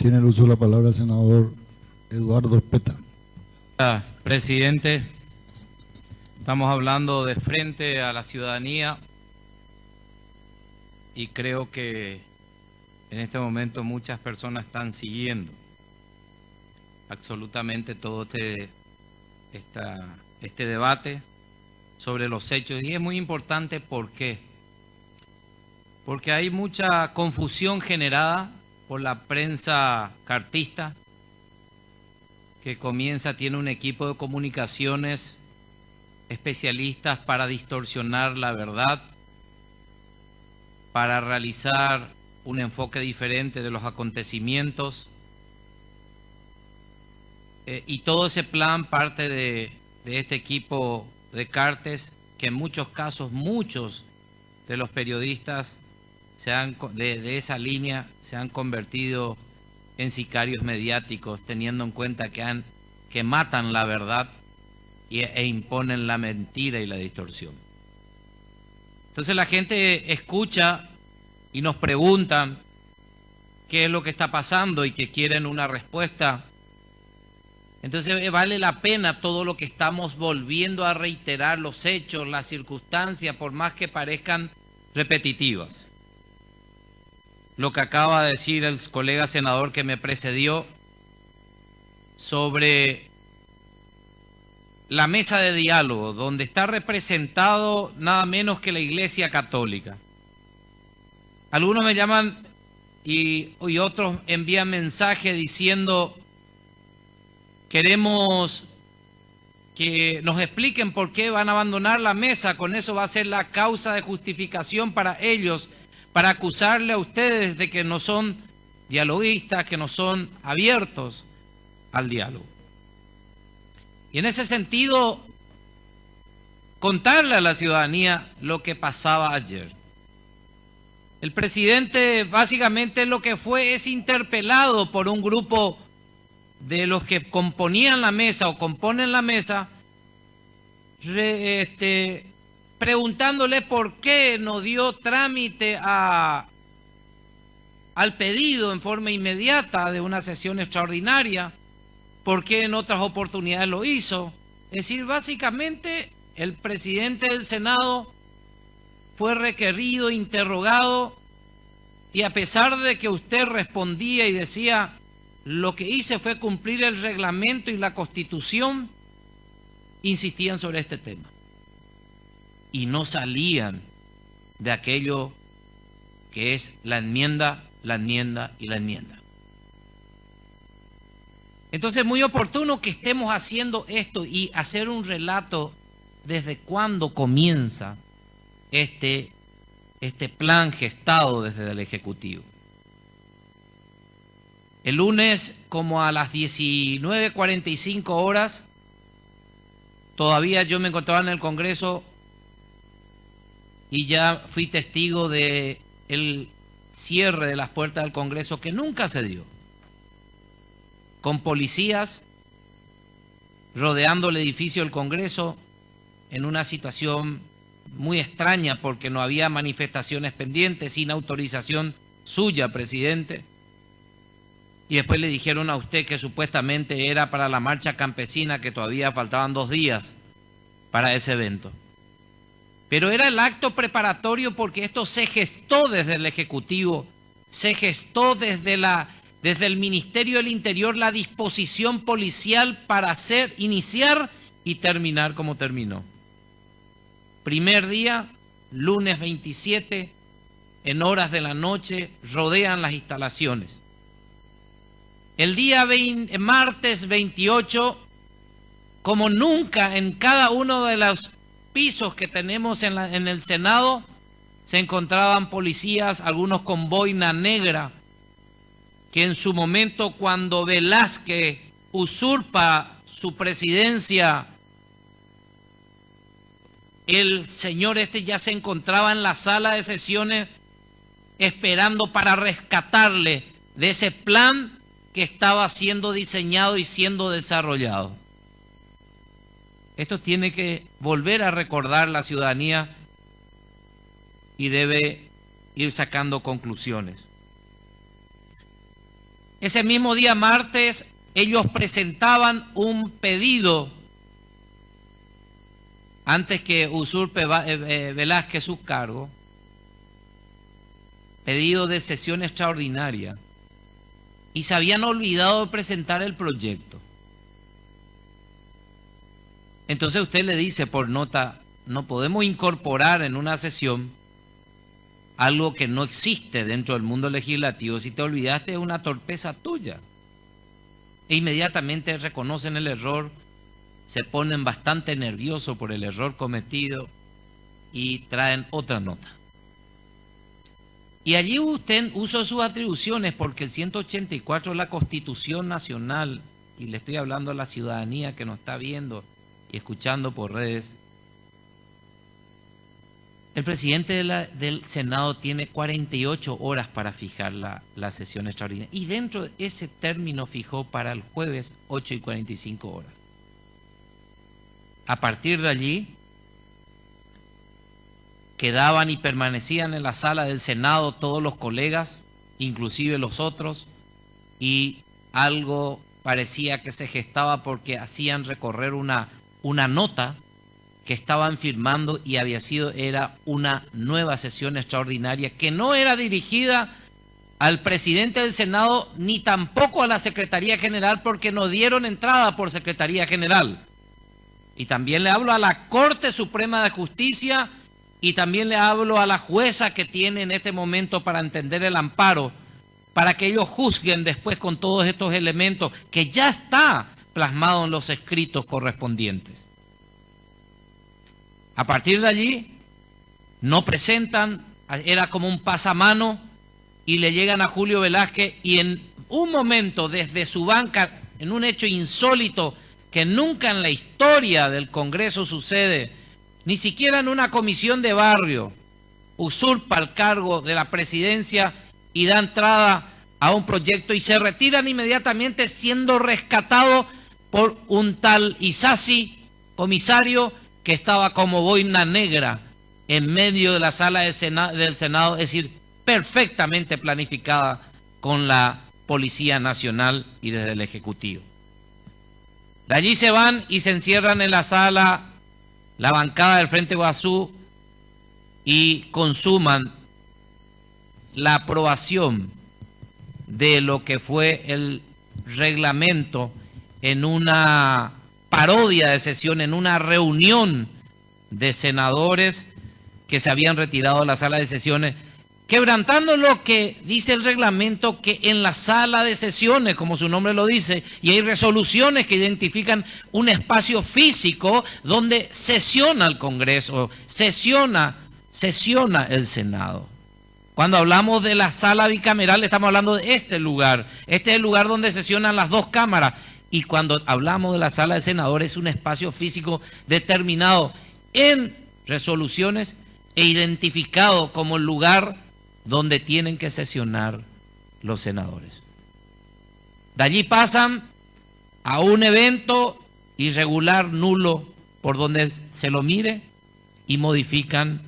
Tiene el uso de la palabra el senador Eduardo Espeta. Presidente, estamos hablando de frente a la ciudadanía y creo que en este momento muchas personas están siguiendo absolutamente todo este debate sobre los hechos. Y es muy importante, ¿por qué? Porque hay mucha confusión generada por la prensa cartista, que tiene un equipo de comunicaciones especialistas para distorsionar la verdad, para realizar un enfoque diferente de los acontecimientos. Y todo ese plan parte de este equipo de Cartes, que en muchos casos, muchos de los periodistas de esa línea se han convertido en sicarios mediáticos, teniendo en cuenta que matan la verdad e imponen la mentira y la distorsión. Entonces la gente escucha y nos preguntan qué es lo que está pasando y que quieren una respuesta. Entonces vale la pena todo lo que estamos volviendo a reiterar, los hechos, las circunstancias, por más que parezcan repetitivas. Lo que acaba de decir el colega senador que me precedió sobre la mesa de diálogo, donde está representado nada menos que la Iglesia Católica. Algunos me llaman y otros envían mensajes diciendo: queremos que nos expliquen por qué van a abandonar la mesa, con eso va a ser la causa de justificación para ellos, para acusarle a ustedes de que no son dialoguistas, que no son abiertos al diálogo. Y en ese sentido, contarle a la ciudadanía lo que pasaba ayer. El presidente básicamente lo que es interpelado por un grupo de los que componían la mesa o componen la mesa, preguntándole por qué no dio trámite al pedido en forma inmediata de una sesión extraordinaria, por qué en otras oportunidades lo hizo. Es decir, básicamente el presidente del Senado fue requerido, interrogado, y a pesar de que usted respondía y decía: lo que hice fue cumplir el reglamento y la Constitución, insistían sobre este tema. Y no salían de aquello que es la enmienda y la enmienda. Entonces es muy oportuno que estemos haciendo esto y hacer un relato desde cuándo comienza este plan gestado desde el Ejecutivo. El lunes, como a las 19:45 horas, todavía yo me encontraba en el Congreso y ya fui testigo de el cierre de las puertas del Congreso, que nunca se dio, con policías rodeando el edificio del Congreso en una situación muy extraña, porque no había manifestaciones pendientes, sin autorización suya, presidente. Y después le dijeron a usted que supuestamente era para la marcha campesina, que todavía faltaban 2 días para ese evento. Pero era el acto preparatorio, porque esto se gestó desde el Ejecutivo, se gestó desde el Ministerio del Interior, la disposición policial para iniciar y terminar como terminó. Primer día, lunes 27, en horas de la noche, rodean las instalaciones. El día martes 28, como nunca en cada uno de los pisos que tenemos en el Senado, se encontraban policías, algunos con boina negra, que en su momento, cuando Velázquez usurpa su presidencia, el señor ya se encontraba en la sala de sesiones esperando para rescatarle de ese plan que estaba siendo diseñado y siendo desarrollado. Esto tiene que volver a recordar la ciudadanía y debe ir sacando conclusiones. Ese mismo día martes, ellos presentaban un pedido antes que usurpe Velázquez su cargo, pedido de sesión extraordinaria, y se habían olvidado de presentar el proyecto. Entonces usted le dice por nota, no podemos incorporar en una sesión algo que no existe dentro del mundo legislativo. Si te olvidaste es una torpeza tuya. E inmediatamente reconocen el error, se ponen bastante nerviosos por el error cometido y traen otra nota. Y allí usted usó sus atribuciones porque el 184 de la Constitución Nacional, y le estoy hablando a la ciudadanía que nos está viendo y escuchando por redes, el presidente del Senado tiene 48 horas para fijar la sesión extraordinaria. Y dentro de ese término fijó para el jueves 8:45 horas. A partir de allí, quedaban y permanecían en la sala del Senado todos los colegas, inclusive los otros, y algo parecía que se gestaba porque hacían recorrer una nota que estaban firmando y era una nueva sesión extraordinaria que no era dirigida al presidente del Senado ni tampoco a la Secretaría General, porque no dieron entrada por Secretaría General. Y también le hablo a la Corte Suprema de Justicia y también le hablo a la jueza que tiene en este momento para entender el amparo, para que ellos juzguen después con todos estos elementos que ya está plasmado en los escritos correspondientes. A partir de allí, no presentan, era como un pasamano, y le llegan a Julio Velázquez, y en un momento, desde su banca, en un hecho insólito, que nunca en la historia del Congreso sucede, ni siquiera en una comisión de barrio, usurpa el cargo de la presidencia y da entrada a un proyecto, y se retiran inmediatamente siendo rescatado por un tal Isasi, comisario, que estaba como boina negra en medio de la sala del Senado, es decir, perfectamente planificada con la Policía Nacional y desde el Ejecutivo. De allí se van y se encierran en la sala, la bancada del Frente Guazú, y consuman la aprobación de lo que fue el reglamento en una parodia de sesión, en una reunión de senadores que se habían retirado de la sala de sesiones, quebrantando lo que dice el reglamento, que en la sala de sesiones, como su nombre lo dice, y hay resoluciones que identifican un espacio físico donde sesiona el Congreso, sesiona el Senado. Cuando hablamos de la sala bicameral, estamos hablando de este lugar. Este es el lugar donde sesionan las dos cámaras. Y cuando hablamos de la sala de senadores, es un espacio físico determinado en resoluciones e identificado como el lugar donde tienen que sesionar los senadores. De allí pasan a un evento irregular, nulo, por donde se lo mire, y modifican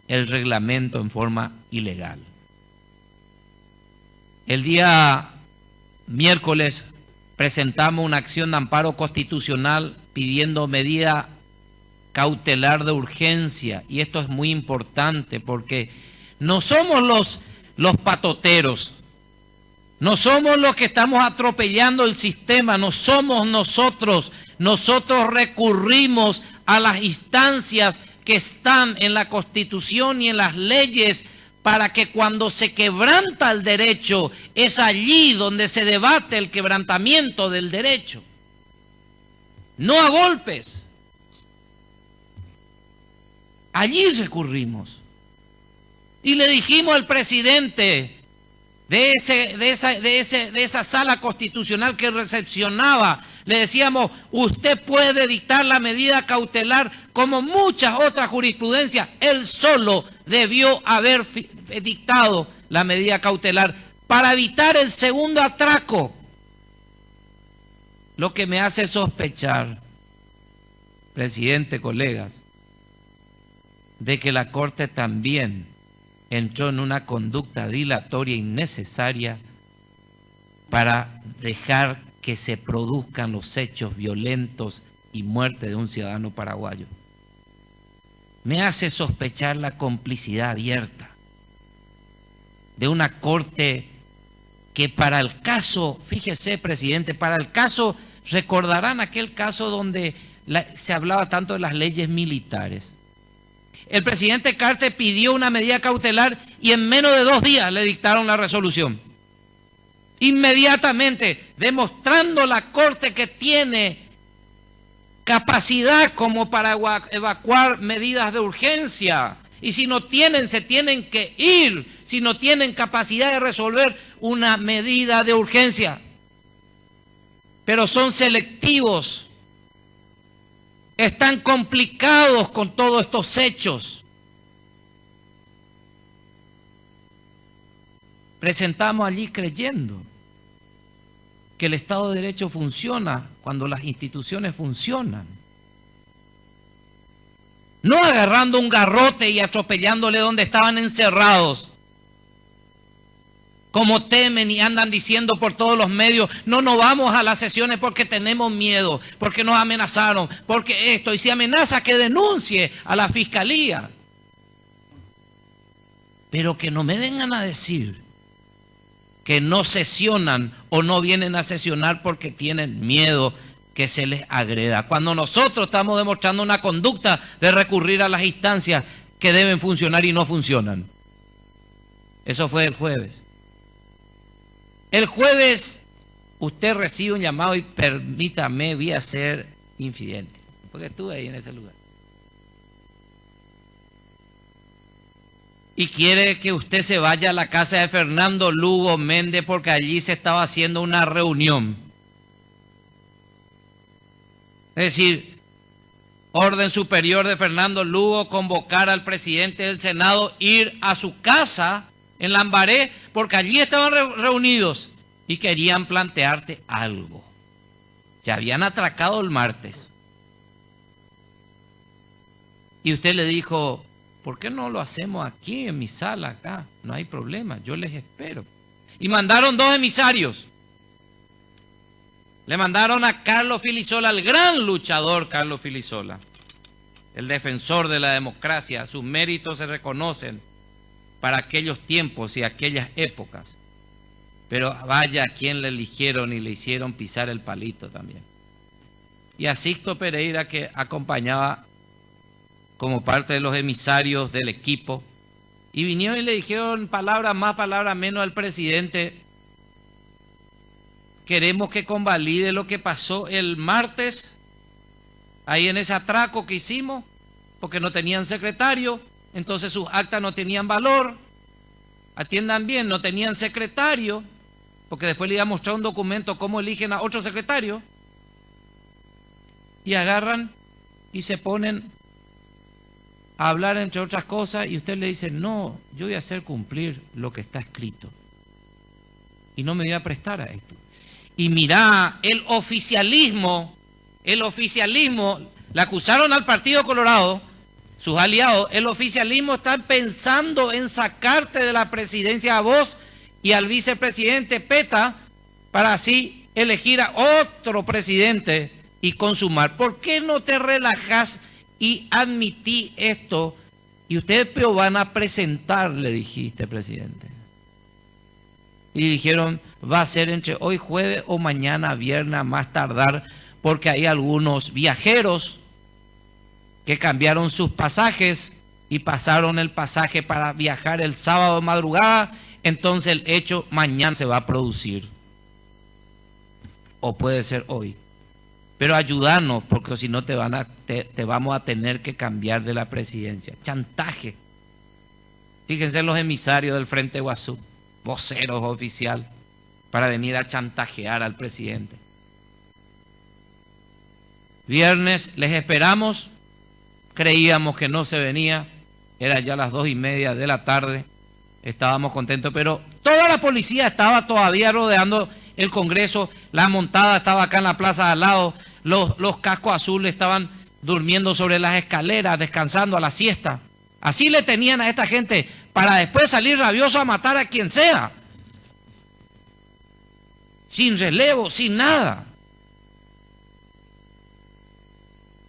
el reglamento en forma ilegal. El día miércoles presentamos una acción de amparo constitucional pidiendo medida cautelar de urgencia, y esto es muy importante porque no somos los patoteros, no somos los que estamos atropellando el sistema, no somos nosotros recurrimos a las instancias que están en la Constitución y en las leyes para que cuando se quebranta el derecho, es allí donde se debate el quebrantamiento del derecho. No a golpes. Allí recurrimos. Y le dijimos al presidente de esa sala constitucional que recepcionaba, le decíamos, usted puede dictar la medida cautelar como muchas otras jurisprudencias. Él solo debió haber dictado la medida cautelar para evitar el segundo atraco. Lo que me hace sospechar, presidente, colegas, de que la Corte también entró en una conducta dilatoria innecesaria para dejar que se produzcan los hechos violentos y muerte de un ciudadano paraguayo. Me hace sospechar la complicidad abierta de una corte que para el caso, fíjese, presidente, para el caso, recordarán aquel caso donde se hablaba tanto de las leyes militares. El presidente Carter pidió una medida cautelar y en menos de 2 días le dictaron la resolución. Inmediatamente, demostrando la Corte que tiene capacidad como para evacuar medidas de urgencia. Y si no tienen, se tienen que ir, si no tienen capacidad de resolver una medida de urgencia. Pero son selectivos. Están complicados con todos estos hechos. Presentamos allí creyendo que el Estado de Derecho funciona cuando las instituciones funcionan. No agarrando un garrote y atropellándole donde estaban encerrados. Como temen y andan diciendo por todos los medios, no nos vamos a las sesiones porque tenemos miedo, porque nos amenazaron, porque esto, y si amenaza que denuncie a la fiscalía. Pero que no me vengan a decir que no sesionan o no vienen a sesionar porque tienen miedo que se les agreda. Cuando nosotros estamos demostrando una conducta de recurrir a las instancias que deben funcionar y no funcionan. Eso fue el jueves. El jueves usted recibe un llamado y permítame, voy a ser infidente, porque estuve ahí en ese lugar. Y quiere que usted se vaya a la casa de Fernando Lugo Méndez porque allí se estaba haciendo una reunión. Es decir, orden superior de Fernando Lugo, convocar al presidente del Senado, ir a su casa en Lambaré, porque allí estaban reunidos y querían plantearte algo. Ya habían atracado el martes. Y usted le dijo, ¿por qué no lo hacemos aquí en mi sala acá? No hay problema, yo les espero. Y mandaron 2 emisarios. Le mandaron a Carlos Filisola, el gran luchador Carlos Filisola, el defensor de la democracia. Sus méritos se reconocen para aquellos tiempos y aquellas épocas. Pero vaya a quien le eligieron y le hicieron pisar el palito también. Y a Sixto Pereira, que acompañaba como parte de los emisarios del equipo, y vinieron y le dijeron palabras más, palabras menos al presidente. Queremos que convalide lo que pasó el martes, ahí en ese atraco que hicimos, porque no tenían secretario, entonces sus actas no tenían valor. Atiendan bien, no tenían secretario, porque después le iba a mostrar un documento cómo eligen a otro secretario, y agarran y se ponen a hablar entre otras cosas, y usted le dice, no, yo voy a hacer cumplir lo que está escrito, y no me voy a prestar a esto. Y mirá, el oficialismo, le acusaron al Partido Colorado, sus aliados, el oficialismo está pensando en sacarte de la presidencia a vos y al vicepresidente Peta para así elegir a otro presidente y consumar. ¿Por qué no te relajas y admití esto? Y ustedes pero van a presentar, le dijiste, presidente. Y dijeron, va a ser entre hoy jueves o mañana viernes a más tardar, porque hay algunos viajeros que cambiaron sus pasajes y pasaron el pasaje para viajar el sábado de madrugada, entonces el hecho mañana se va a producir. O puede ser hoy. Pero ayúdanos, porque si no te vamos a tener que cambiar de la presidencia. Chantaje. Fíjense los emisarios del Frente Guazú, voceros oficial, para venir a chantajear al presidente. Viernes les esperamos, creíamos que no se venía, era ya las 2:30 de la tarde, estábamos contentos, pero toda la policía estaba todavía rodeando el Congreso, la montada estaba acá en la plaza de al lado, los cascos azules estaban durmiendo sobre las escaleras, descansando a la siesta. Así le tenían a esta gente para después salir rabioso a matar a quien sea. sin relevo, sin nada.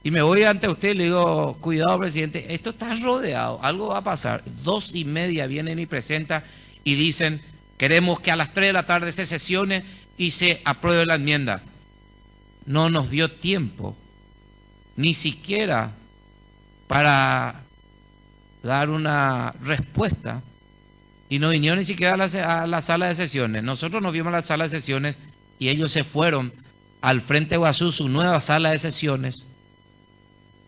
Y me voy ante usted y le digo, cuidado, presidente, esto está rodeado, algo va a pasar. 2:30 vienen y presentan y dicen, queremos que a las 3 de la tarde se sesione y se apruebe la enmienda. No nos dio tiempo, ni siquiera para dar una respuesta, y no vinieron ni siquiera a la sala de sesiones. Nosotros nos vimos a la sala de sesiones y ellos se fueron al Frente Guazú, su nueva sala de sesiones,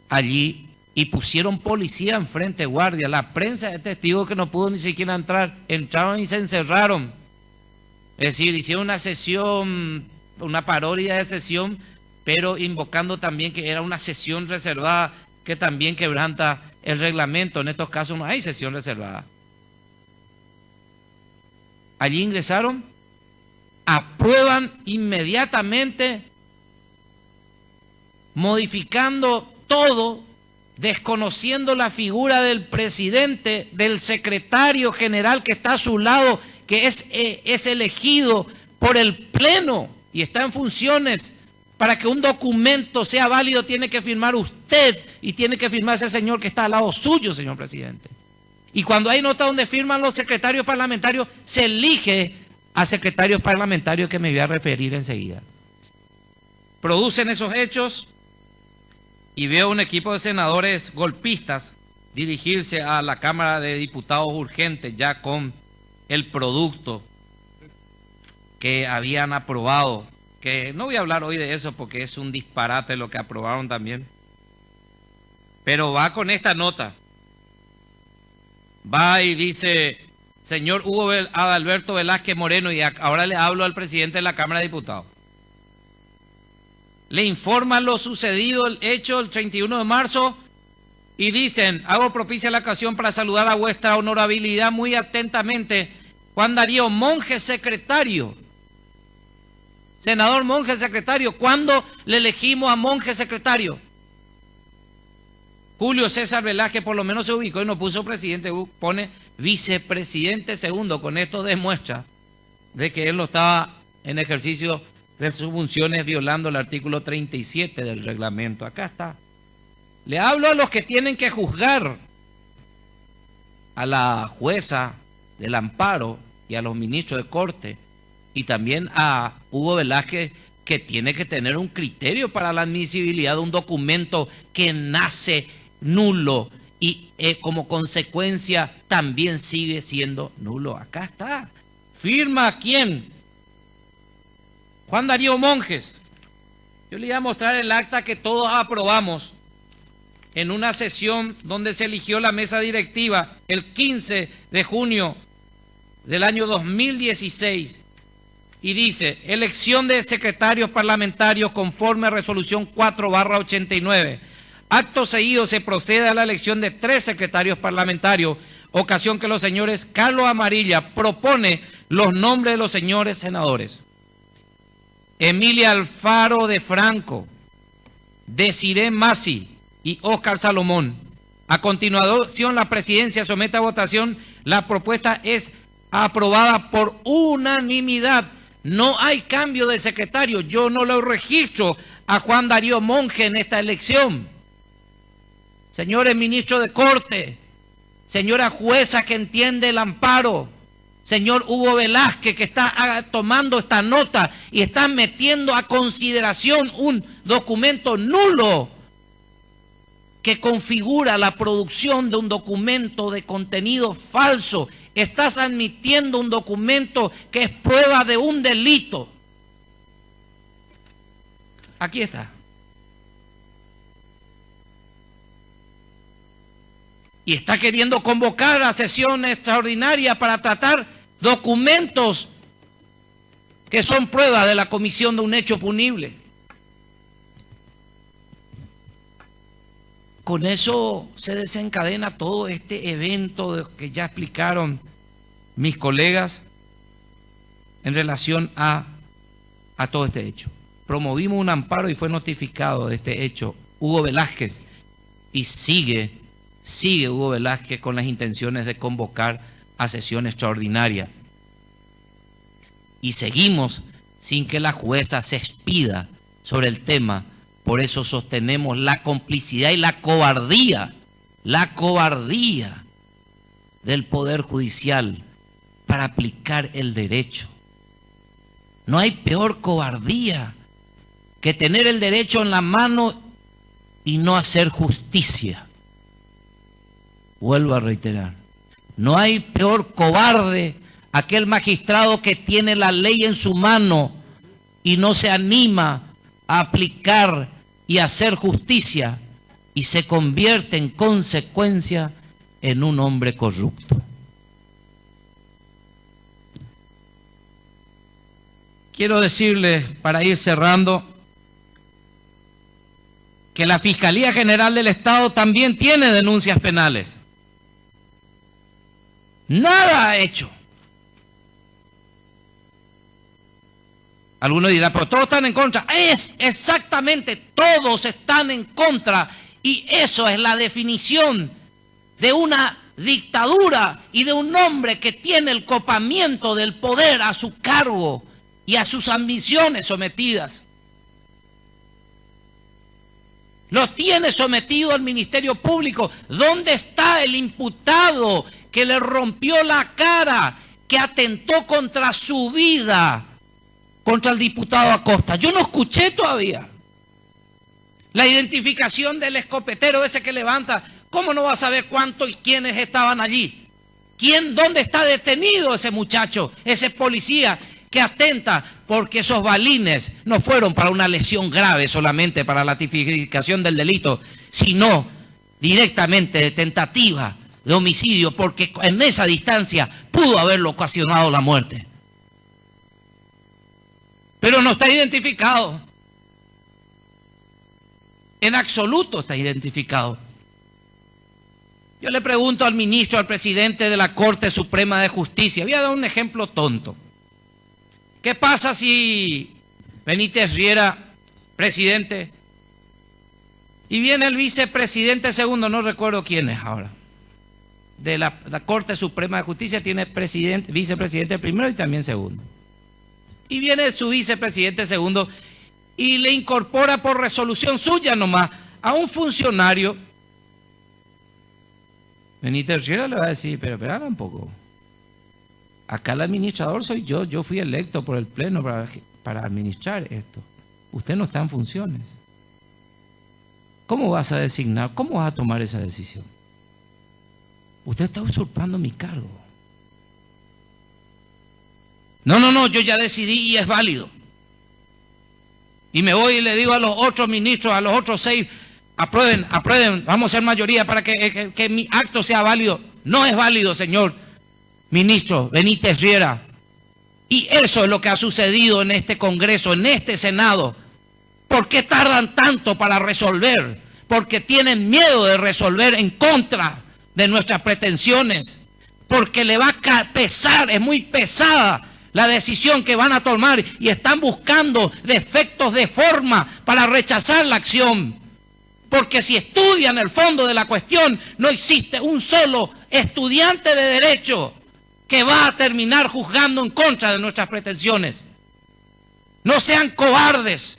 allí, y pusieron policía enfrente, guardia. La prensa de testigos que no pudo ni siquiera entrar, entraron y se encerraron. Es decir, hicieron una sesión, una parodia de sesión, pero invocando también que era una sesión reservada, que también quebranta el reglamento. En estos casos no hay sesión reservada. Allí ingresaron, aprueban inmediatamente, modificando todo, desconociendo la figura del presidente, del secretario general que está a su lado, que es elegido por el Pleno y está en funciones. Para que un documento sea válido tiene que firmar usted y tiene que firmar ese señor que está al lado suyo, señor presidente. Y cuando hay nota donde firman los secretarios parlamentarios, se elige a secretarios parlamentarios, que me voy a referir enseguida. Producen esos hechos y veo un equipo de senadores golpistas dirigirse a la Cámara de Diputados urgente, ya con el producto que habían aprobado, que no voy a hablar hoy de eso porque es un disparate lo que aprobaron también, pero va con esta nota. Va y dice, señor Hugo Adalberto Velázquez Moreno, y ahora le hablo al presidente de la Cámara de Diputados. Le informan lo sucedido, el hecho el 31 de marzo, y dicen, hago propicia la ocasión para saludar a vuestra honorabilidad muy atentamente, Juan Darío Monge, secretario. Senador Monge, secretario. ¿Cuándo le elegimos a Monge, secretario? Julio César Velázquez por lo menos se ubicó y no puso presidente, pone vicepresidente segundo. Con esto demuestra de que él no estaba en ejercicio de sus funciones violando el artículo 37 del reglamento. Acá está. Le hablo a los que tienen que juzgar, a la jueza del amparo y a los ministros de corte, y también a Hugo Velázquez, que tiene que tener un criterio para la admisibilidad de un documento que nace nulo y como consecuencia también sigue siendo nulo. Acá está. ¿Firma quién? Juan Darío Monjes. Yo le voy a mostrar el acta que todos aprobamos en una sesión donde se eligió la mesa directiva el 15 de junio del año 2016. Y dice, elección de secretarios parlamentarios conforme a resolución 4/89. Acto seguido se procede a la elección de 3 secretarios parlamentarios, ocasión que los señores Carlos Amarilla propone los nombres de los señores senadores. Emilia Alfaro de Franco, Desiree Masi y Óscar Salomón. A continuación, la presidencia somete a votación. La propuesta es aprobada por unanimidad. No hay cambio de secretario. Yo no lo registro a Juan Darío Monge en esta elección. Señores ministros de Corte, señora jueza que entiende el amparo, señor Hugo Velázquez que está tomando esta nota y está metiendo a consideración un documento nulo que configura la producción de un documento de contenido falso. Estás admitiendo un documento que es prueba de un delito. Aquí está. Y está queriendo convocar a sesión extraordinaria para tratar documentos que son prueba de la comisión de un hecho punible. Con eso se desencadena todo este evento que ya explicaron mis colegas en relación a todo este hecho. Promovimos un amparo y fue notificado de este hecho Hugo Velázquez, y sigue Hugo Velázquez con las intenciones de convocar a sesión extraordinaria. Y seguimos sin que la jueza se expida sobre el tema. Por eso sostenemos la complicidad y la cobardía del Poder Judicial para aplicar el derecho. No hay peor cobardía que tener el derecho en la mano y no hacer justicia. Vuelvo a reiterar, no hay peor cobarde aquel magistrado que tiene la ley en su mano y no se anima a aplicar y hacer justicia y se convierte en consecuencia en un hombre corrupto. Quiero decirles, para ir cerrando, que la Fiscalía General del Estado también tiene denuncias penales. Nada ha hecho. Algunos dirán, pero todos están en contra. Es exactamente, todos están en contra. Y eso es la definición de una dictadura y de un hombre que tiene el copamiento del poder a su cargo y a sus ambiciones sometidas. Lo tiene sometido al Ministerio Público. ¿Dónde está el imputado que le rompió la cara, que atentó contra su vida, contra el diputado Acosta? Yo no escuché todavía la identificación del escopetero ese que levanta. ¿Cómo no va a saber cuántos y quiénes estaban allí? ¿Dónde está detenido ese muchacho, ese policía que atenta? Porque esos balines no fueron para una lesión grave solamente, para la tipificación del delito, sino directamente de tentativa de homicidio, porque en esa distancia pudo haberlo ocasionado la muerte. Pero no está identificado. En absoluto está identificado. Yo le pregunto al ministro, al presidente de la Corte Suprema de Justicia, voy a dar un ejemplo tonto. ¿Qué pasa si Benítez Riera, presidente, y viene el vicepresidente segundo, no recuerdo quién es ahora, de la Corte Suprema de Justicia, tiene presidente, vicepresidente primero y también segundo. Y viene su vicepresidente segundo y le incorpora por resolución suya nomás a un funcionario. Benítez Riera le va a decir, pero espera un poco. Acá el administrador soy yo fui electo por el Pleno para administrar esto. Usted no está en funciones. ¿Cómo vas a designar? ¿Cómo vas a tomar esa decisión? Usted está usurpando mi cargo. No, yo ya decidí y es válido. Y me voy y le digo a los otros ministros, a los otros 6, aprueben, vamos a ser mayoría para que mi acto sea válido. No es válido, señor ministro Benítez Riera. Y eso es lo que ha sucedido en este Congreso, en este Senado. ¿Por qué tardan tanto para resolver? Porque tienen miedo de resolver en contra de nuestras pretensiones. Porque le va a pesar, es muy pesada la decisión que van a tomar y están buscando defectos de forma para rechazar la acción. Porque si estudian el fondo de la cuestión, no existe un solo estudiante de derecho que va a terminar juzgando en contra de nuestras pretensiones. No sean cobardes.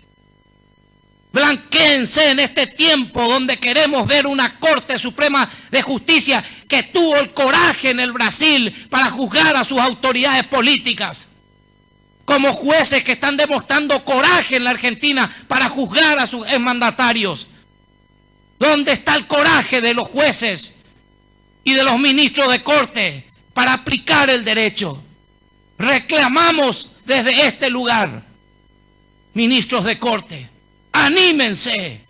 Blanquéense en este tiempo donde queremos ver una Corte Suprema de Justicia que tuvo el coraje en el Brasil para juzgar a sus autoridades políticas. Como jueces que están demostrando coraje en la Argentina para juzgar a sus exmandatarios. ¿Dónde está el coraje de los jueces y de los ministros de Corte para aplicar el derecho? Reclamamos desde este lugar, ministros de Corte, anímense.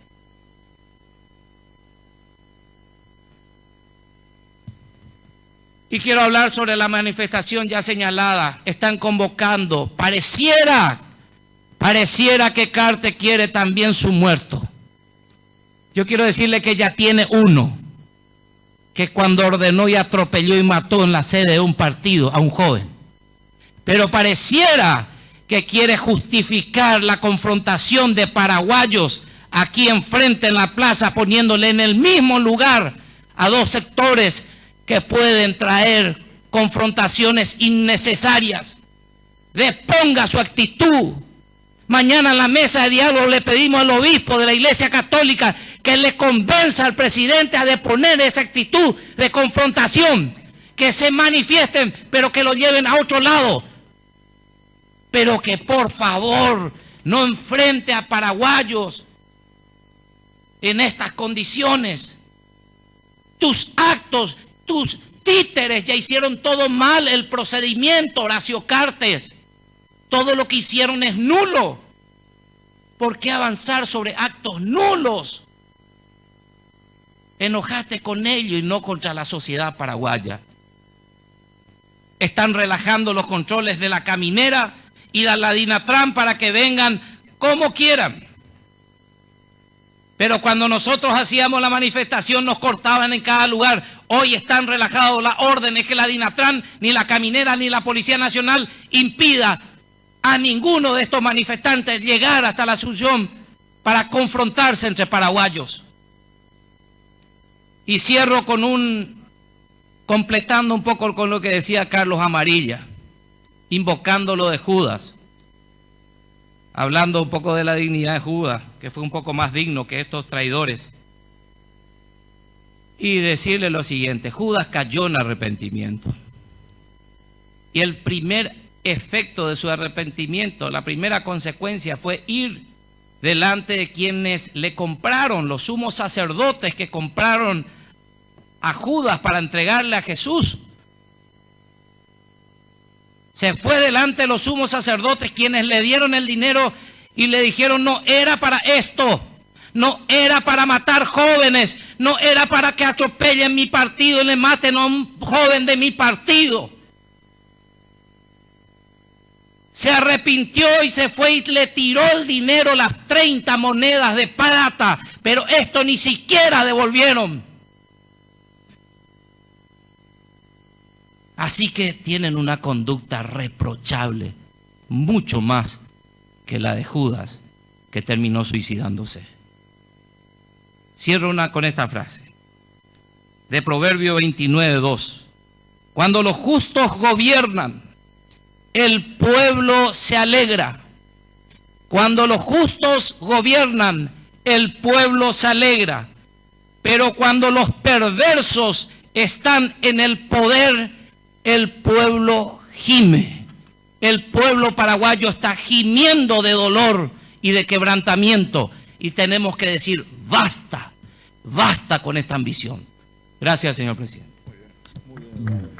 Y quiero hablar sobre la manifestación ya señalada. Están convocando, pareciera que Carter quiere también su muerto. Yo quiero decirle que ya tiene uno, que cuando ordenó y atropelló y mató en la sede de un partido a un joven. Pero pareciera que quiere justificar la confrontación de paraguayos aquí enfrente en la plaza, poniéndole en el mismo lugar a dos sectores que pueden traer confrontaciones innecesarias. Deponga su actitud Mañana en la mesa de diálogo le pedimos al obispo de la Iglesia Católica que le convenza al presidente a deponer esa actitud de confrontación, que se manifiesten, pero que lo lleven a otro lado. Pero que por favor no enfrente a paraguayos en estas condiciones. Tus actos, tus títeres ya hicieron todo mal el procedimiento, Horacio Cartes. Todo lo que hicieron es nulo. ¿Por qué avanzar sobre actos nulos? Enojaste con ellos y no contra la sociedad paraguaya. Están relajando los controles de la caminera y de la Dinatran para que vengan como quieran. Pero cuando nosotros hacíamos la manifestación nos cortaban en cada lugar. Hoy están relajados las órdenes que la Dinatran, ni la caminera, ni la Policía Nacional impida a ninguno de estos manifestantes llegar hasta la Asunción para confrontarse entre paraguayos. Y cierro completando un poco con lo que decía Carlos Amarilla, invocando lo de Judas, hablando un poco de la dignidad de Judas, que fue un poco más digno que estos traidores. Y decirle lo siguiente: Judas cayó en arrepentimiento. Y el primer efecto de su arrepentimiento, la primera consecuencia fue ir delante de quienes le compraron, los sumos sacerdotes que compraron a Judas para entregarle a Jesús. Se fue delante de los sumos sacerdotes quienes le dieron el dinero y le dijeron: no era para esto, no era para matar jóvenes, no era para que atropellen mi partido y le maten a un joven de mi partido. Se arrepintió y se fue y le tiró el dinero, las 30 monedas de plata, pero esto ni siquiera devolvieron. Así que tienen una conducta reprochable, mucho más que la de Judas, que terminó suicidándose. Cierro con esta frase de Proverbio 29:2. Cuando los justos gobiernan, el pueblo se alegra. Cuando los justos gobiernan, el pueblo se alegra. Pero cuando los perversos están en el poder, el pueblo gime. El pueblo paraguayo está gimiendo de dolor y de quebrantamiento. Y tenemos que decir: basta, basta con esta ambición. Gracias, señor presidente. Muy bien.